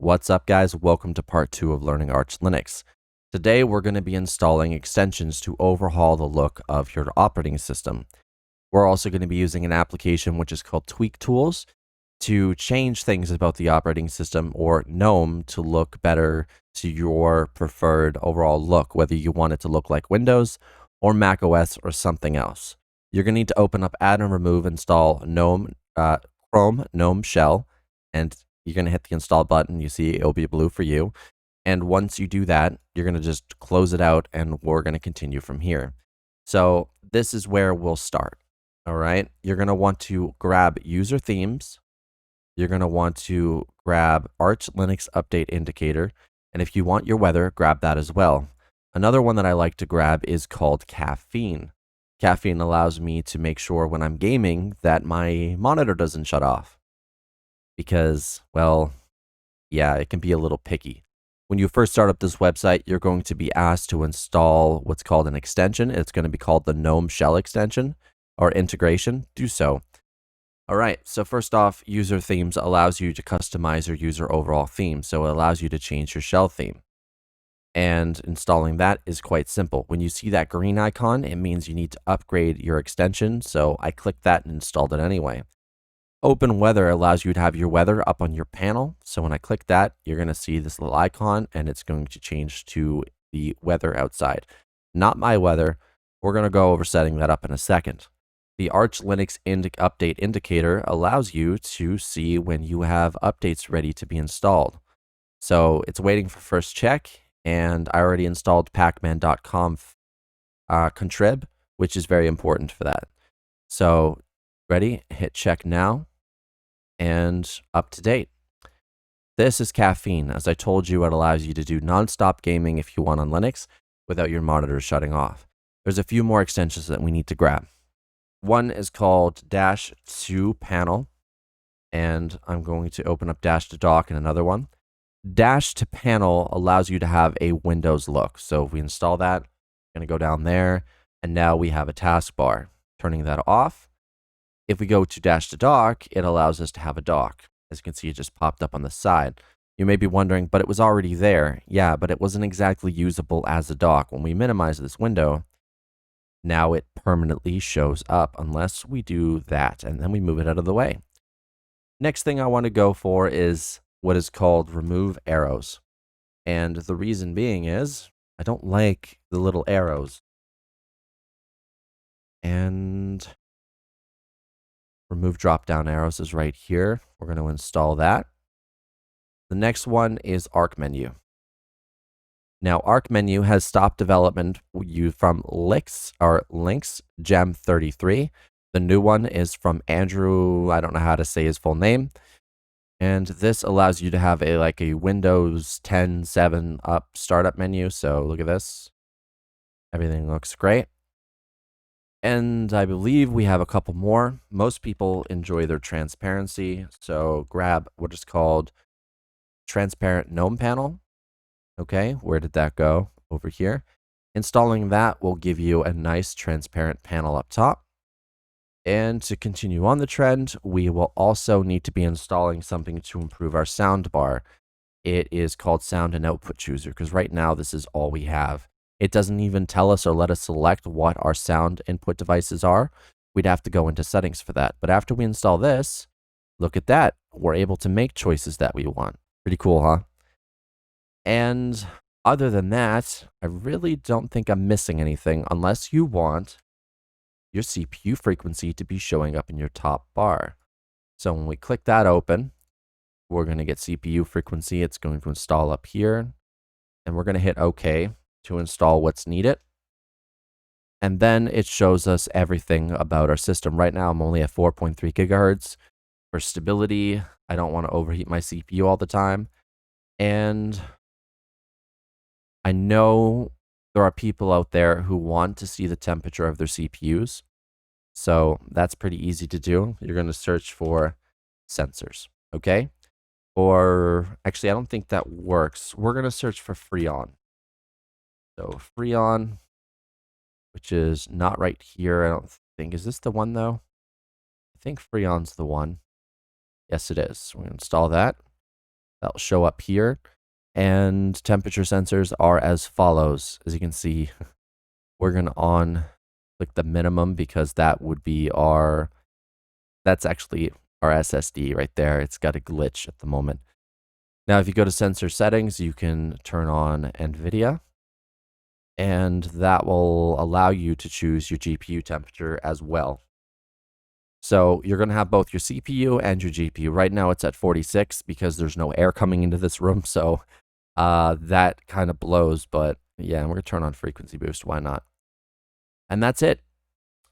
What's up, guys? Welcome to part 2 of learning Arch Linux. Today we're going to be installing extensions to overhaul the look of your operating system. We're also going to be using an application which is called Tweak Tools to change things about the operating system, or Gnome, to look better to your preferred overall look, whether you want it to look like Windows or Mac OS or something else. You're going to need to open up Add and Remove, install Gnome, Chrome Gnome Shell, and you're going to hit the install button. You see it'll be blue for you. And once you do that, you're going to just close it out and we're going to continue from here. So this is where we'll start. All right. You're going to want to grab user themes. You're going to want to grab Arch Linux update indicator. And if you want your weather, grab that as well. Another one that I like to grab is called caffeine. Caffeine allows me to make sure when I'm gaming that my monitor doesn't shut off. Because, well, yeah, it can be a little picky. When you first start up this website, you're going to be asked to install what's called an extension. It's going to be called the Gnome Shell extension or integration. Do so. All right, so first off, user themes allows you to customize your user overall theme. So it allows you to change your shell theme. And installing that is quite simple. When you see that green icon, it means you need to upgrade your extension. So I clicked that and installed it anyway. Open Weather allows you to have your weather up on your panel. So when I click that, you're going to see this little icon and it's going to change to the weather outside. Not my weather. We're going to go over setting that up in a second. The Arch Linux update indicator allows you to see when you have updates ready to be installed. So it's waiting for first check, and I already installed pacman.conf contrib, which is very important for that. So ready, hit check now, and up to date. This is caffeine. As I told you, it allows you to do nonstop gaming if you want on Linux without your monitor shutting off. There's a few more extensions that we need to grab. One is called Dash to Panel, and I'm going to open up Dash to Dock in another one. Dash to Panel allows you to have a Windows look. So if we install that, I'm going to go down there, and now we have a taskbar. Turning that off. If we go to Dash to Dock, it allows us to have a dock. As you can see, it just popped up on the side. You may be wondering, but it was already there. Yeah, but it wasn't exactly usable as a dock. When we minimize this window, now it permanently shows up unless we do that, and then we move it out of the way. Next thing I want to go for is what is called remove arrows. And the reason being is I don't like the little arrows. And remove drop-down arrows is right here. We're going to install that. The next one is Arc Menu. Now, Arc Menu has stopped development from Lynx Gem 33. The new one is from Andrew. I don't know how to say his full name. And this allows you to have a Windows 10 7 up startup menu. So look at this. Everything looks great. And I believe we have a couple more. Most people enjoy their transparency. So grab what is called Transparent Gnome Panel. Okay, where did that go? Over here. Installing that will give you a nice transparent panel up top. And to continue on the trend, we will also need to be installing something to improve our sound bar. It is called Sound and Output Chooser, because right now this is all we have. It doesn't even tell us or let us select what our sound input devices are. We'd have to go into settings for that. But after we install this, look at that. We're able to make choices that we want. Pretty cool, huh? And other than that, I really don't think I'm missing anything unless you want your CPU frequency to be showing up in your top bar. So when we click that open, we're going to get CPU frequency. It's going to install up here, and we're going to hit OK to install what's needed. And then it shows us everything about our system. Right now, I'm only at 4.3 gigahertz. For stability, I don't want to overheat my CPU all the time. And I know there are people out there who want to see the temperature of their CPUs. So that's pretty easy to do. You're going to search for sensors, okay? Or actually, I don't think that works. We're going to search for Freon. So Freon, which is not right here. I don't think. Is this the one, though? I think Freon's the one. Yes, it is. We're going to install that. That'll show up here. And temperature sensors are as follows. As you can see, we're going to on click the minimum because that would be that's actually our SSD right there. It's got a glitch at the moment. Now, if you go to sensor settings, you can turn on NVIDIA, and that will allow you to choose your GPU temperature as well. So you're going to have both your CPU and your GPU. Right now it's at 46 because there's no air coming into this room, so that kind of blows, but yeah, we're going to turn on frequency boost. Why not? And that's it.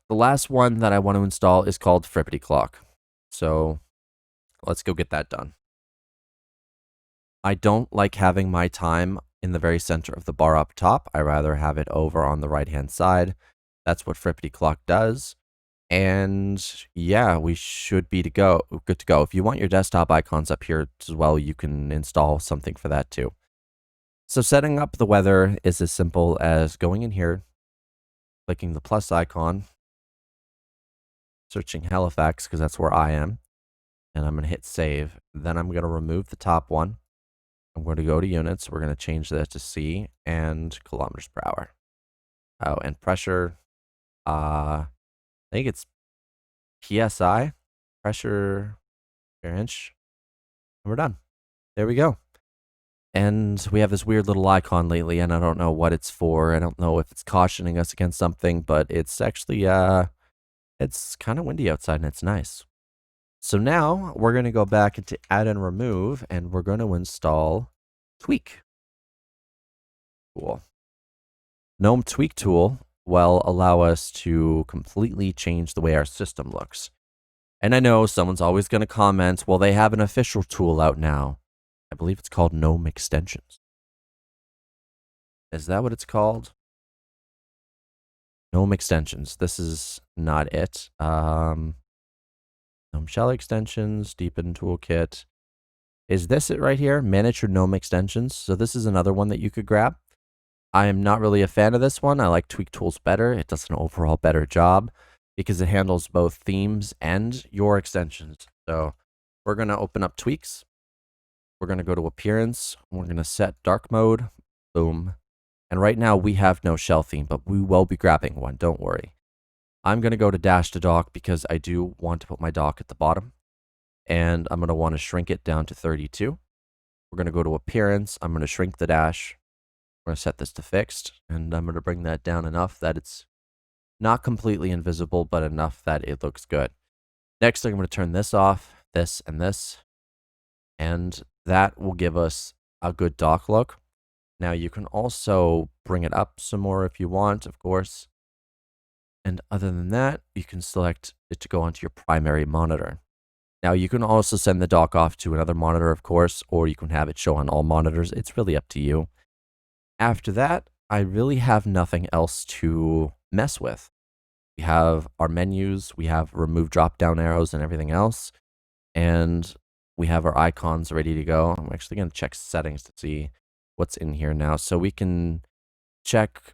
The last one that I want to install is called Frippity Clock. So let's go get that done. I don't like having my time in the very center of the bar up top. I rather have it over on the right-hand side. That's what Frippity Clock does. And yeah, we should be good to go. If you want your desktop icons up here as well, you can install something for that too. So setting up the weather is as simple as going in here, clicking the plus icon, searching Halifax because that's where I am, and I'm going to hit save. Then I'm going to remove the top one. I'm going to go to units. We're going to change that to C and kilometers per hour. Oh, and pressure, I think it's PSI, pressure per inch. And we're done. There we go. And we have this weird little icon lately, and I don't know what it's for. I don't know if it's cautioning us against something, but it's actually, it's kind of windy outside and it's nice. So now we're going to go back into add and remove, and we're going to install Tweak. Cool. Gnome Tweak tool will allow us to completely change the way our system looks. And I know someone's always going to comment, well, they have an official tool out now. I believe it's called Gnome Extensions. Is that what it's called? Gnome Extensions. This is not it. Gnome Shell Extensions, Deepen Toolkit. Is this it right here? Manage your Gnome Extensions. So this is another one that you could grab. I am not really a fan of this one. I like Tweak Tools better. It does an overall better job because it handles both themes and your extensions. So we're going to open up Tweaks. We're going to go to Appearance. We're going to set Dark Mode. Boom. And right now we have no shell theme, but we will be grabbing one. Don't worry. I'm going to go to Dash to Dock because I do want to put my dock at the bottom. And I'm going to want to shrink it down to 32. We're going to go to Appearance. I'm going to shrink the dash. We're going to set this to fixed. And I'm going to bring that down enough that it's not completely invisible, but enough that it looks good. Next, I'm going to turn this off, this, and this. And that will give us a good dock look. Now, you can also bring it up some more if you want, of course. And other than that, you can select it to go onto your primary monitor. Now, you can also send the dock off to another monitor, of course, or you can have it show on all monitors. It's really up to you. After that, I really have nothing else to mess with. We have our menus, we have remove drop-down arrows and everything else, and we have our icons ready to go. I'm actually going to check settings to see what's in here now. So we can check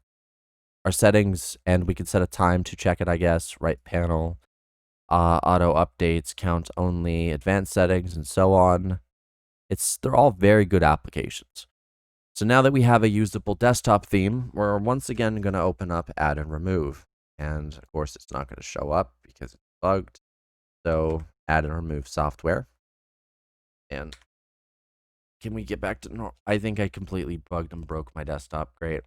our settings, and we can set a time to check it, I guess. Right panel, auto updates, count only, advanced settings, and so on. They're all very good applications. So now that we have a usable desktop theme, we're once again going to open up add and remove. And of course, it's not going to show up because it's bugged. So add and remove software. And can we get back to normal? I think I completely bugged and broke my desktop. Great.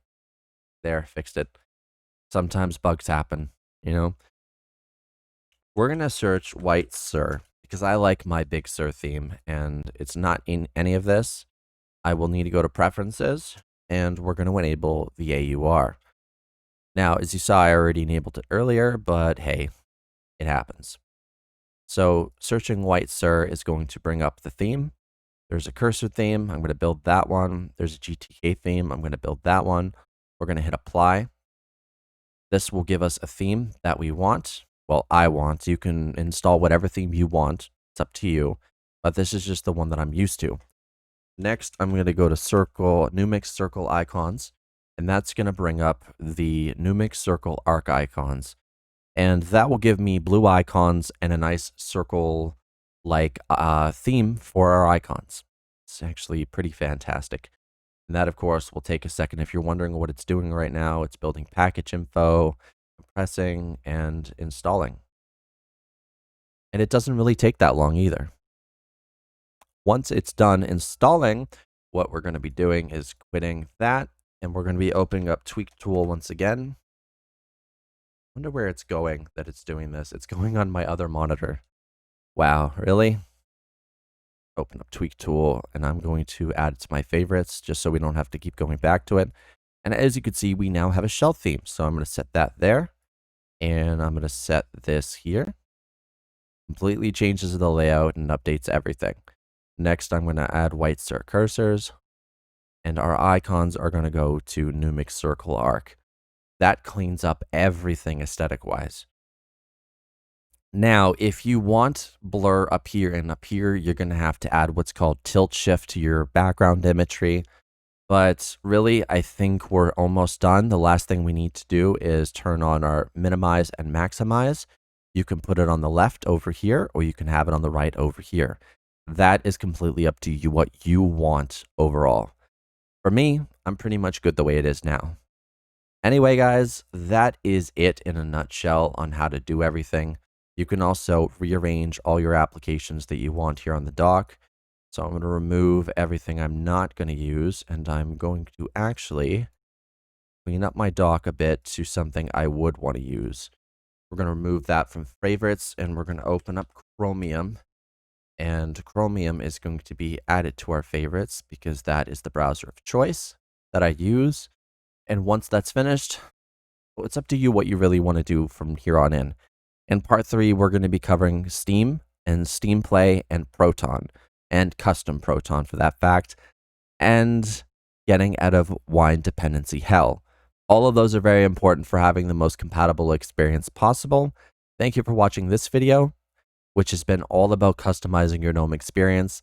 There, fixed it. Sometimes bugs happen, you know. We're going to search White Sur because I like my Big Sur theme, and it's not in any of this. I will need to go to Preferences, and we're going to enable the AUR. Now, as you saw, I already enabled it earlier, but hey, it happens. So searching White Sur is going to bring up the theme. There's a cursor theme. I'm going to build that one. There's a GTK theme. I'm going to build that one. We're going to hit apply. This will give us a theme that we want. Well, I want. You can install whatever theme you want. It's up to you. But this is just the one that I'm used to. Next, I'm going to go to Circle, Numix Circle Icons. And that's going to bring up the Numix Circle Arc icons. And that will give me blue icons and a nice circle-like theme for our icons. It's actually pretty fantastic. And that, of course, will take a second. If you're wondering what it's doing right now, it's building package info, compressing, and installing. And it doesn't really take that long either. Once it's done installing, what we're going to be doing is quitting that, and we're going to be opening up Tweak Tool once again. Wonder where it's going that it's doing this. It's going on my other monitor. Wow, really? Open up Tweak Tool, and I'm going to add it to my favorites just so we don't have to keep going back to it. And as you can see, we now have a shell theme. So I'm going to set that there, and I'm going to set this here. Completely changes the layout and updates everything. Next, I'm going to add white star cursors, and our icons are going to go to Numix Circle Arc. That cleans up everything aesthetic-wise. Now, if you want blur up here and up here, you're going to have to add what's called tilt shift to your background imagery. But really, I think we're almost done. The last thing we need to do is turn on our minimize and maximize. You can put it on the left over here, or you can have it on the right over here. That is completely up to you, what you want overall. For me, I'm pretty much good the way it is now. Anyway, guys, that is it in a nutshell on how to do everything. You can also rearrange all your applications that you want here on the dock. So I'm going to remove everything I'm not going to use, and I'm going to actually clean up my dock a bit to something I would want to use. We're going to remove that from favorites, and we're going to open up Chromium. And Chromium is going to be added to our favorites because that is the browser of choice that I use. And once that's finished, well, it's up to you what you really want to do from here on in. In part 3, we're going to be covering Steam and Steam Play and Proton, and custom Proton for that fact, and getting out of wine dependency hell. All of those are very important for having the most compatible experience possible. Thank you for watching this video, which has been all about customizing your Gnome experience.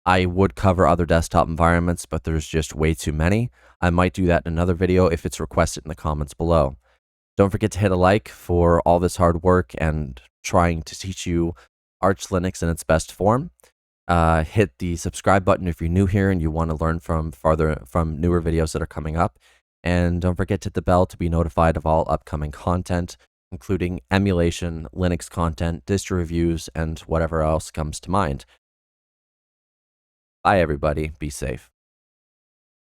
I would cover other desktop environments, but there's just way too many. I might do that in another video if it's requested in the comments below. Don't forget to hit a like for all this hard work and trying to teach you Arch Linux in its best form. Hit the subscribe button if you're new here and you want to learn from newer videos that are coming up. And don't forget to hit the bell to be notified of all upcoming content, including emulation, Linux content, distro reviews, and whatever else comes to mind. Bye, everybody. Be safe.